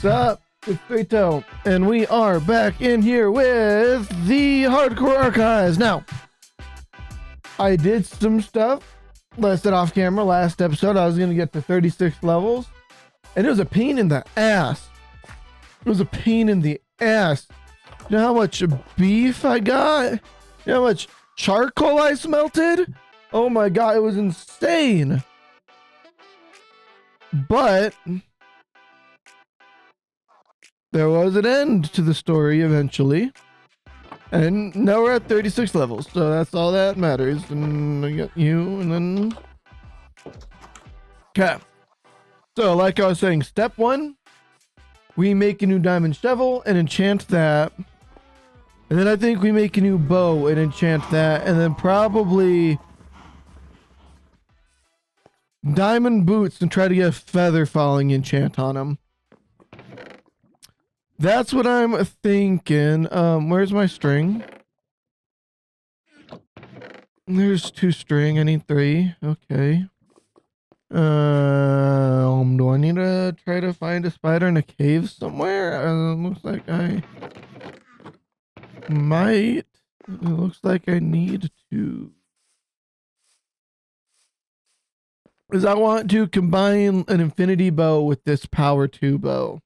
What's up? It's Rito, and we are back in here with the Hardcore Archives. Now, I did some stuff. I said off camera last episode I was going to get to 36 levels, and it was a pain in the ass. It was a pain in the ass. You know how much beef I got? You know how much charcoal I smelted? Oh my god, it was insane. But there was an end to the story eventually. And now we're at 36 levels, so that's all that matters. And I got you, and then... Okay. So, like I was saying, step one, we make a new diamond shovel and enchant that. And then I think we make a new bow and enchant that. And then probably diamond boots and try to get a feather falling enchant on them. That's what I'm thinking. Where's my string? There's 2 string. I need 3. Okay. Do I need to try to find a spider in a cave somewhere? Looks like I might. It looks like I need to. Because I want to combine an infinity bow with this power 2 bow.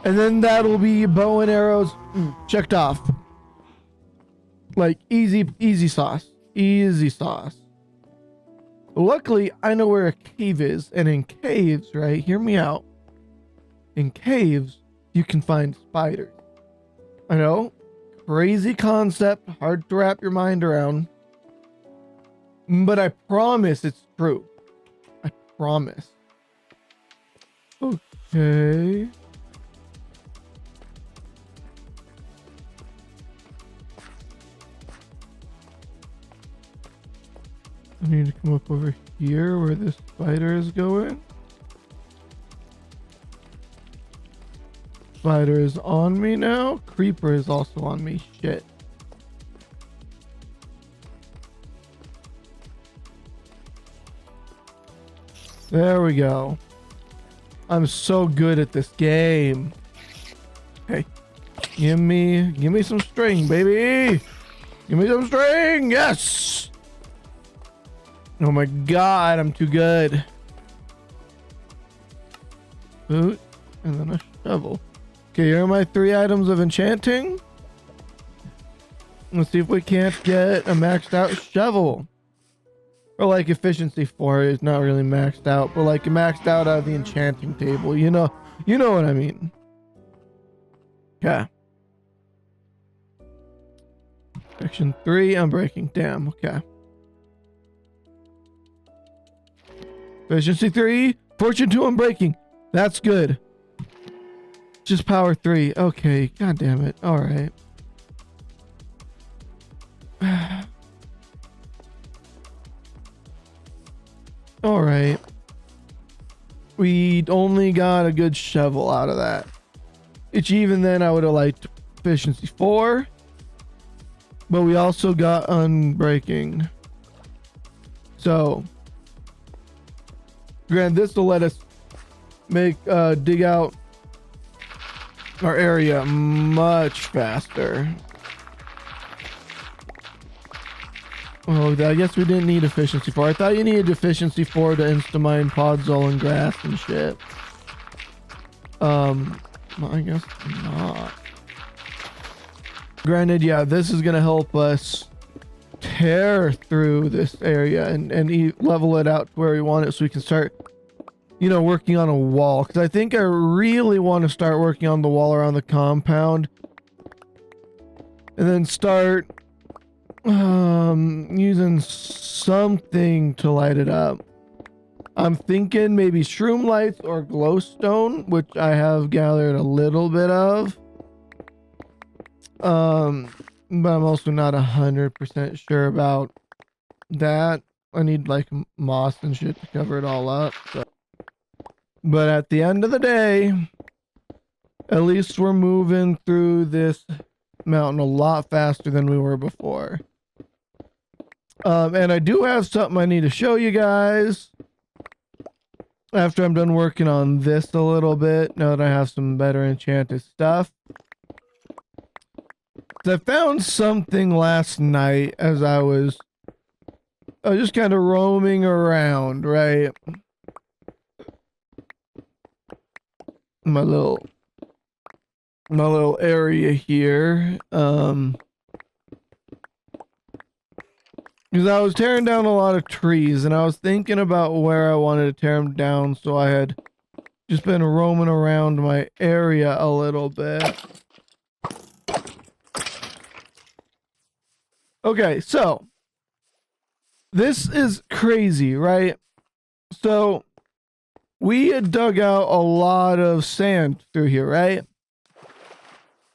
And then that'll be bow and arrows checked off. Like easy sauce. Easy sauce. Luckily, I know where a cave is. And in caves, right? Hear me out. In caves, you can find spiders. I know. Crazy concept. Hard to wrap your mind around. But I promise it's true. I promise. Okay. I need to come up over here where this spider is going. Spider is on me now. Creeper is also on me. Shit. There we go. I'm so good at this game. Hey, give me some string, baby. Give me some string. Yes. Oh my god, I'm too good. Boot, and then a shovel. Okay, here are my 3 items of enchanting. Let's see if we can't get a maxed out shovel. Or like efficiency 4 is not really maxed out, but like maxed out of the enchanting table. You know what I mean. Okay. Section 3, I'm breaking. Damn, okay. Efficiency 3, fortune 2, I'm breaking. That's good. Just power 3. Okay, god damn it. All right. All right. We only got a good shovel out of that. Which even then I would have liked efficiency 4. But we also got unbreaking. So granted, this will let us make dig out our area much faster. Oh, I guess we didn't need efficiency 4. I thought you needed efficiency 4 to insta-mine podzol and grass and shit. Well, I guess not. Granted, yeah, this is gonna help us tear through this area and level it out to where we want it so we can start, you know, working on a wall. Because I think I really want to start working on the wall around the compound. And then start using something to light it up. I'm thinking maybe shroom lights or glowstone, which I have gathered a little bit of. But I'm also not 100% sure about that. I need like moss and shit to cover it all up. So. But at the end of the day, at least we're moving through this mountain a lot faster than we were before. And I do have something I need to show you guys. after I'm done working on this a little bit, now that I have some better enchanted stuff. I found something last night as I was just kind of roaming around, right? My little area here. Because I was tearing down a lot of trees, and I was thinking about where I wanted to tear them down, so I had just been roaming around my area a little bit. Okay, so this is crazy, right? So we had dug out a lot of sand through here, right?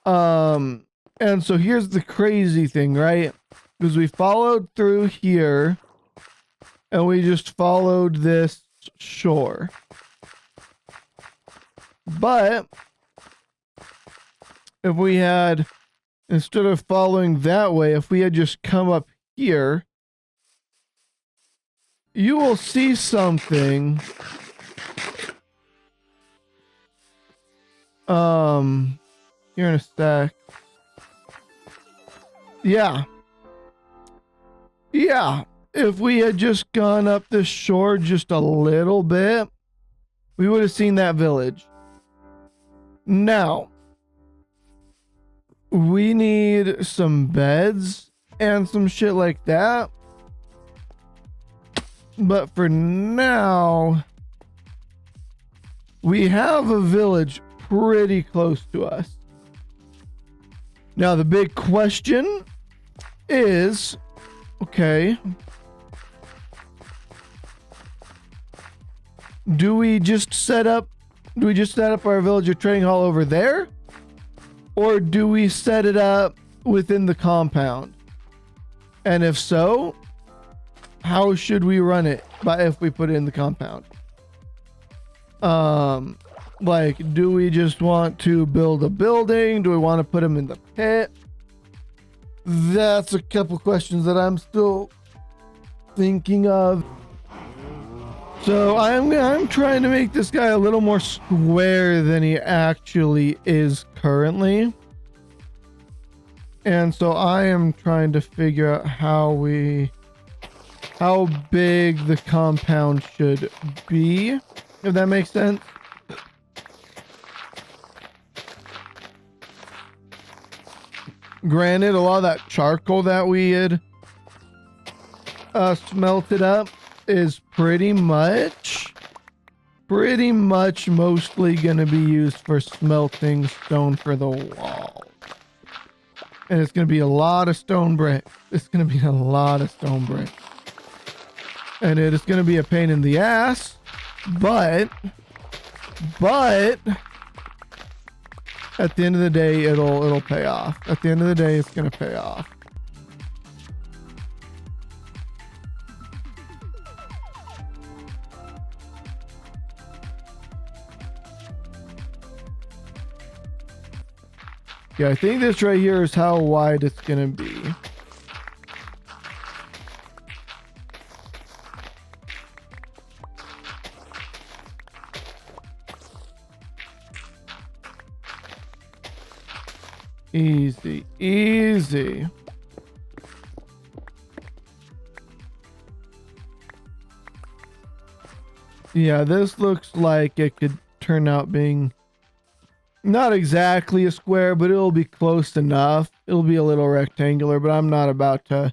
And so here's the crazy thing, right? Because we followed through here and we just followed this shore. But if we had, instead of following that way, if we had just come up here, you will see something. Here in a sec. Yeah. Yeah. If we had just gone up the shore just a little bit, we would have seen that village. Now, we need some beds and some shit like that. But for now, we have a village pretty close to us. Now, the big question is, okay, do we just set up our village or trading hall over there? Or do we set it up within the compound? And if so, how should we run it if we put it in the compound? Like, do we just want to build a building? Do we want to put them in the pit? That's a couple questions that I'm still thinking of. So I'm trying to make this guy a little more square than he actually is currently. And so I am trying to figure out how big the compound should be, if that makes sense. Granted, a lot of that charcoal that we had smelted up is pretty much mostly going to be used for smelting stone for the wall. And it's going to be a lot of stone brick. It's going to be a lot of stone brick. And it is going to be a pain in the ass, but at the end of the day, it'll pay off. At the end of the day, it's going to pay off. Yeah, I think this right here is how wide it's going to be. Easy, easy. Yeah, this looks like it could turn out being not exactly a square, but it'll be close enough. It'll be a little rectangular, but I'm not about to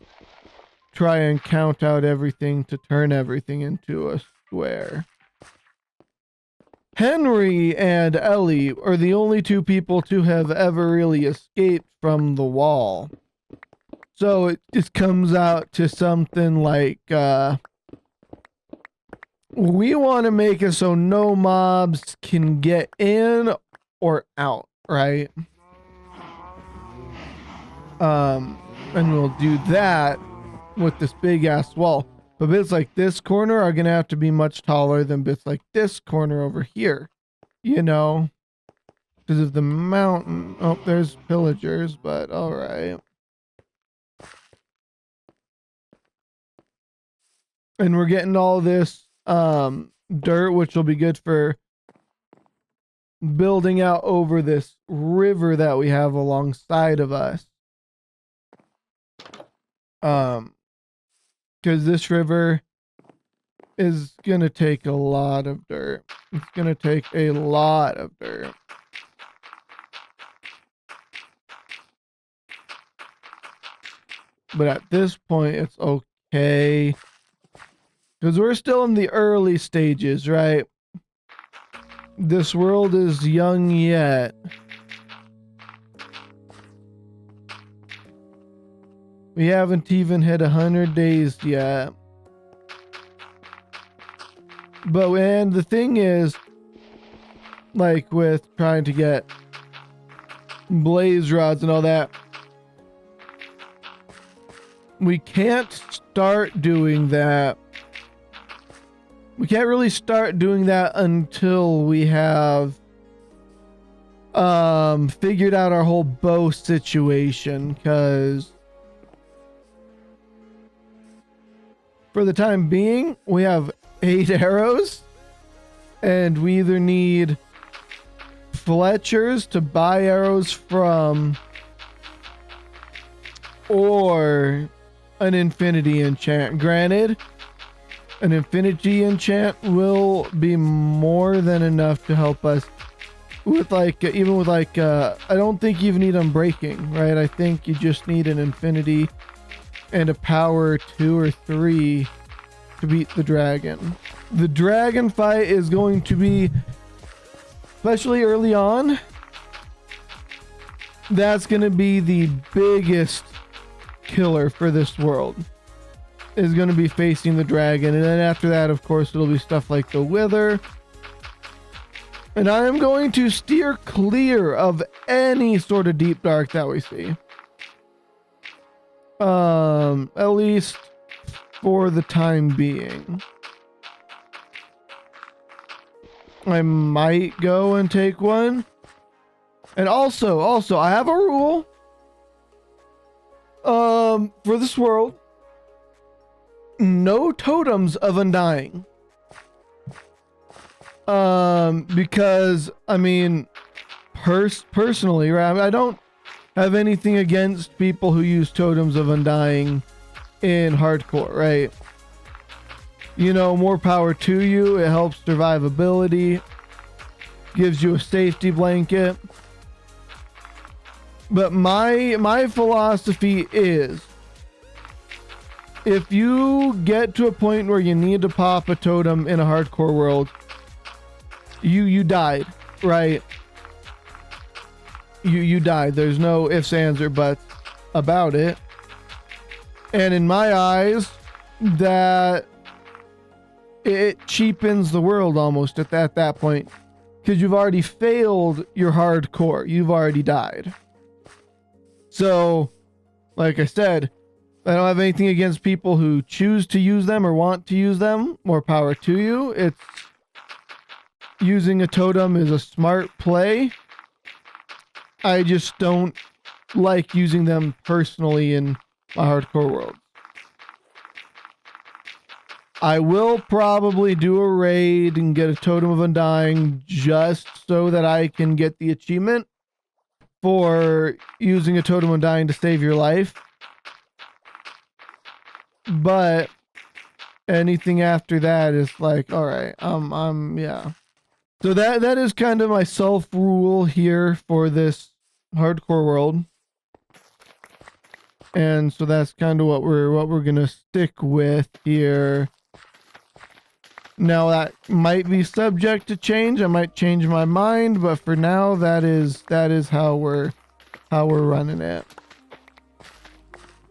try and count out everything to turn everything into a square. Henry and Ellie are the only two people to have ever really escaped from the wall. So it just comes out to something like, we want to make it so no mobs can get in or out, right? And we'll do that with this big ass wall. But bits like this corner are going to have to be much taller than bits like this corner over here. You know? Because of the mountain. Oh, there's pillagers, but alright. And we're getting all this dirt, which will be good for building out over this river that we have alongside of us. Because this river is gonna take a lot of dirt. It's gonna take a lot of dirt. But at this point, it's okay. Because we're still in the early stages, right? This world is young yet. We haven't even hit 100 days yet. But, and the thing is, like with trying to get blaze rods and all that, we can't start doing that. We can't really start doing that until we have figured out our whole bow situation, because for the time being, we have 8 arrows, and we either need Fletchers to buy arrows from, or an infinity enchant. Granted, an infinity enchant will be more than enough to help us with, like, even with, like, I don't think you even need unbreaking, right? I think you just need an infinity and a power 2 or 3 to beat the dragon. The dragon fight is going to be, especially early on, that's going to be the biggest killer for this world, is going to be facing the dragon. And then after that, of course, it'll be stuff like the wither. And I am going to steer clear of any sort of deep dark that we see. At least for the time being. I might go and take one. And also, I have a rule for this world. No totems of Undying. Because, I mean, personally, right, I don't have anything against people who use totems of Undying in hardcore, right? You know, more power to you. It helps survivability, gives you a safety blanket. But my philosophy is, if you get to a point where you need to pop a totem in a hardcore world, you died, right? You died. There's no ifs, ands, or buts about it. And in my eyes, that it cheapens the world almost at that point, because you've already failed your hardcore. You've already died. So, like I said, I don't have anything against people who choose to use them or want to use them. More power to you. It's using a totem is a smart play. I just don't like using them personally in my hardcore world. I will probably do a raid and get a Totem of Undying just so that I can get the achievement for using a Totem of Undying to save your life. But anything after that is like, all right, yeah. So that is kind of my self rule here for this hardcore world. And so that's kind of what we're gonna stick with here. Now that might be subject to change. I might change my mind, but for now that is how we're running it.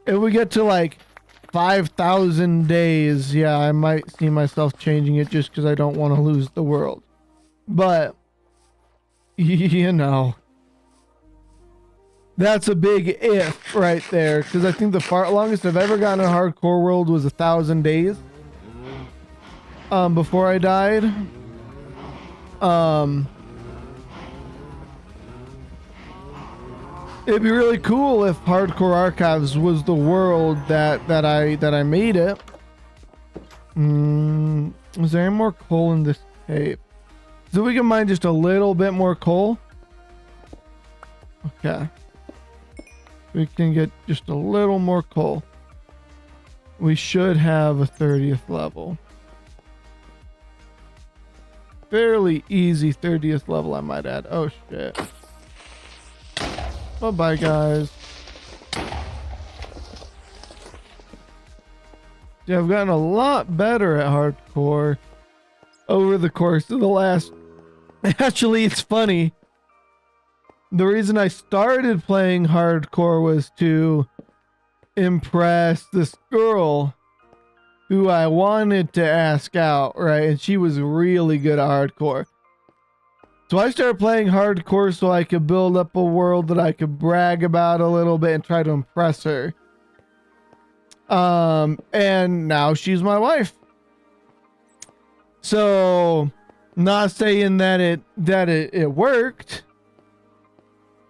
If we get to like 5,000 days, yeah, I might see myself changing it just because I don't want to lose the world. But you know, that's a big if right there, because I think the longest I've ever gotten in a hardcore world was 1,000 days. Before I died. It'd be really cool if Hardcore Archives was the world that I made it. Is there any more coal in this cave? So we can mine just a little bit more coal. Okay. We can get just a little more coal. We should have a 30th level. Fairly easy 30th level, I might add. Oh shit. Bye-bye, guys. Yeah, I've gotten a lot better at hardcore over the course of the last... Actually, it's funny. The reason I started playing hardcore was to impress this girl who I wanted to ask out, right? And she was really good at hardcore. So I started playing hardcore so I could build up a world that I could brag about a little bit and try to impress her. And now she's my wife. So, not saying that it worked,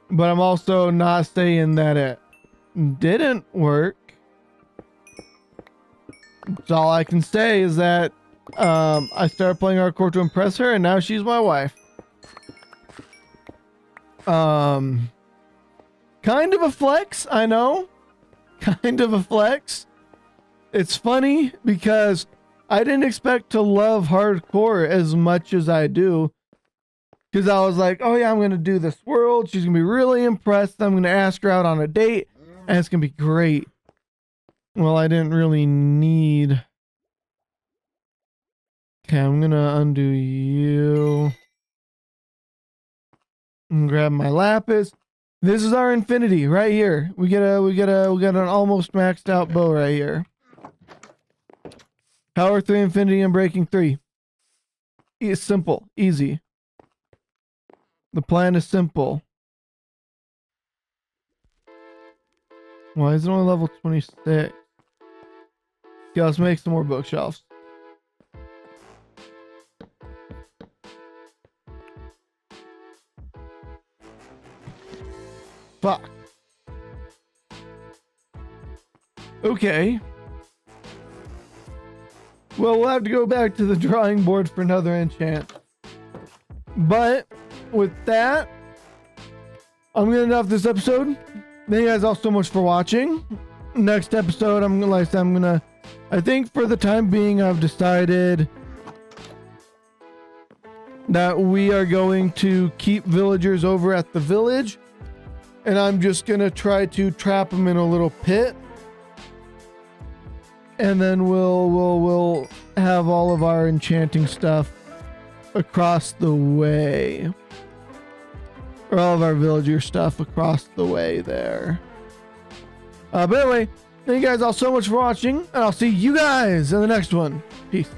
but I'm also not saying that it didn't work. So all I can say is that I started playing hardcore to impress her, and now she's my wife. Kind of a flex, I know. Kind of a flex. It's funny because I didn't expect to love hardcore as much as I do. Because I was like, oh yeah, I'm going to do this world. She's going to be really impressed. I'm going to ask her out on a date. And it's going to be great. Well, I didn't really need... Okay, I'm going to undo you. And grab my lapis. This is our infinity right here. We got an almost maxed out bow right here. Power 3 infinity and breaking 3. It's simple, easy. The plan is simple. Why is it only level 26? Okay, let's make some more bookshelves. Fuck. Okay. Well, we'll have to go back to the drawing board for another enchant. But with that, I'm gonna end off this episode. Thank you guys all so much for watching. Next episode, I think for the time being, I've decided that we are going to keep villagers over at the village, and I'm just gonna try to trap them in a little pit, and then we'll have all of our enchanting stuff across the way. Or all of our villager stuff across the way there. But anyway, thank you guys all so much for watching, and I'll see you guys in the next one. Peace.